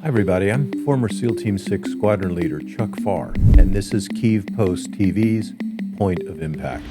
Hi everybody, I'm former SEAL Team 6 Squadron leader Chuck Pfarrer, and this is Kyiv Post TV's Point of Impact.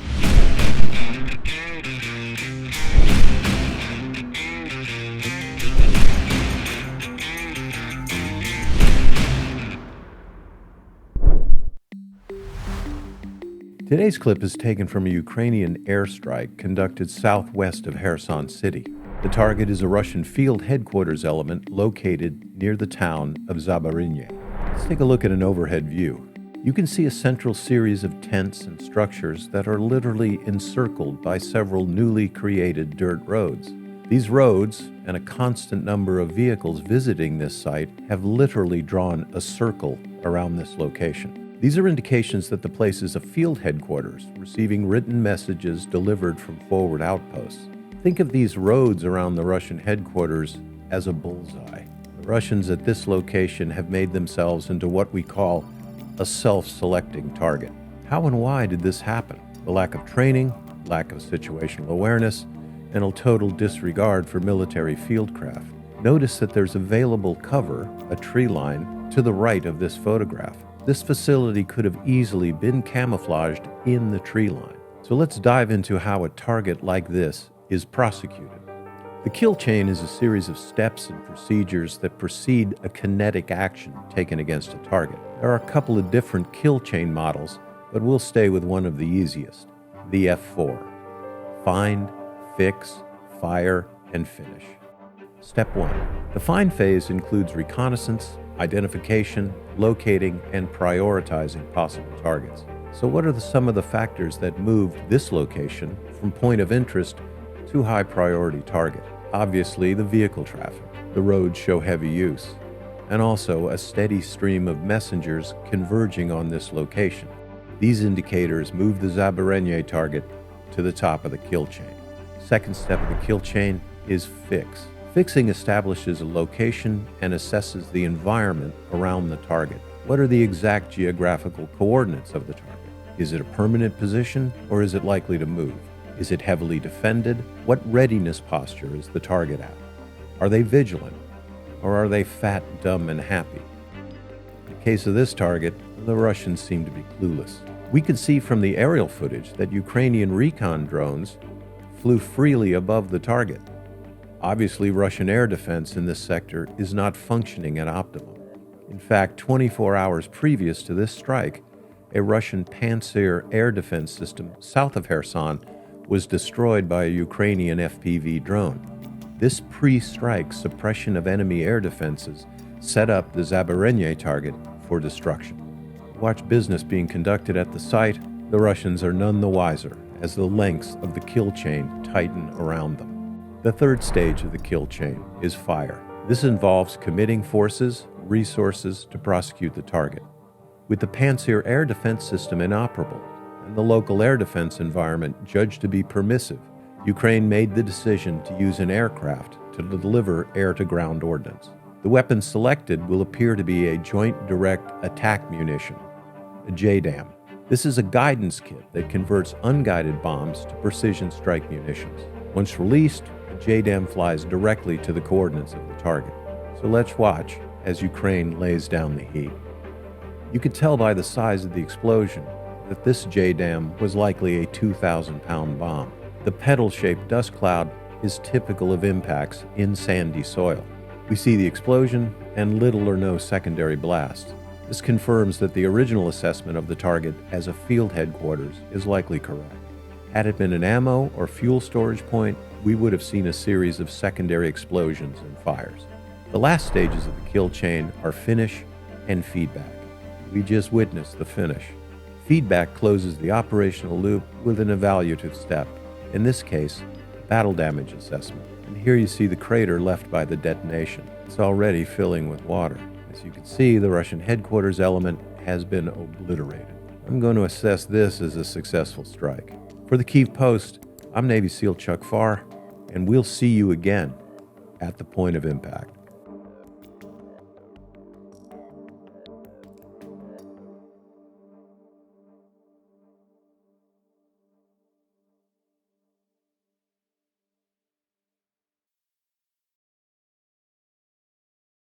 Today's clip is taken from a Ukrainian airstrike conducted southwest of Kherson City. The target is a Russian field headquarters element located near the town of Zabarine. Let's take a look at an overhead view. You can see a central series of tents and structures that are literally encircled by several newly created dirt roads. These roads, and a constant number of vehicles visiting this site, have literally drawn a circle around this location. These are indications that the place is a field headquarters, receiving written messages delivered from forward outposts. Think of these roads around the Russian headquarters as a bullseye. The Russians at this location have made themselves into what we call a self-selecting target. How and why did this happen? The lack of training, lack of situational awareness, and a total disregard for military fieldcraft. Notice that there's available cover, a tree line, to the right of this photograph. This facility could have easily been camouflaged in the tree line. So let's dive into how a target like this is prosecuted. The kill chain is a series of steps and procedures that precede a kinetic action taken against a target. There are a couple of different kill chain models, but we'll stay with one of the easiest, the F4. Find, fix, fire, and finish. Step 1. The find phase includes reconnaissance, identification, locating, and prioritizing possible targets. So what are some of the factors that moved this location from point of interest to high priority target? Obviously, the vehicle traffic. The roads show heavy use, and also a steady stream of messengers converging on this location. These indicators move the Zabarine target to the top of the kill chain. Second step of the kill chain is fix. Fixing establishes a location and assesses the environment around the target. What are the exact geographical coordinates of the target? Is it a permanent position, or is it likely to move? Is it heavily defended? What readiness posture is the target at? Are they vigilant, or are they fat, dumb, and happy? In the case of this target, the Russians seem to be clueless. We could see from the aerial footage that Ukrainian recon drones flew freely above the target. Obviously, Russian air defense in this sector is not functioning at optimum. In fact, 24 hours previous to this strike, a Russian Pfarrer air defense system south of Kherson was destroyed by a Ukrainian FPV drone. This pre-strike suppression of enemy air defenses set up the Zabarine target for destruction. Watch business being conducted at the site. The Russians are none the wiser as the lengths of the kill chain tighten around them. The third stage of the kill chain is fire. This involves committing forces, resources to prosecute the target. With the Pfarrer air defense system inoperable and the local air defense environment judged to be permissive, Ukraine made the decision to use an aircraft to deliver air-to-ground ordnance. The weapon selected will appear to be a Joint Direct Attack Munition, a JDAM. This is a guidance kit that converts unguided bombs to precision strike munitions. Once released, the JDAM flies directly to the coordinates of the target. So let's watch as Ukraine lays down the heat. You could tell by the size of the explosion that this JDAM was likely a 2,000-pound bomb. The petal-shaped dust cloud is typical of impacts in sandy soil. We see the explosion and little or no secondary blast. This confirms that the original assessment of the target as a field headquarters is likely correct. Had it been an ammo or fuel storage point, we would have seen a series of secondary explosions and fires. The last stages of the kill chain are finish and feedback. We just witnessed the finish. Feedback closes the operational loop with an evaluative step, in this case, battle damage assessment. And here you see the crater left by the detonation. It's already filling with water. As you can see, the Russian headquarters element has been obliterated. I'm going to assess this as a successful strike. For the Kyiv Post, I'm Navy SEAL Chuck Pfarrer, and we'll see you again at the point of impact.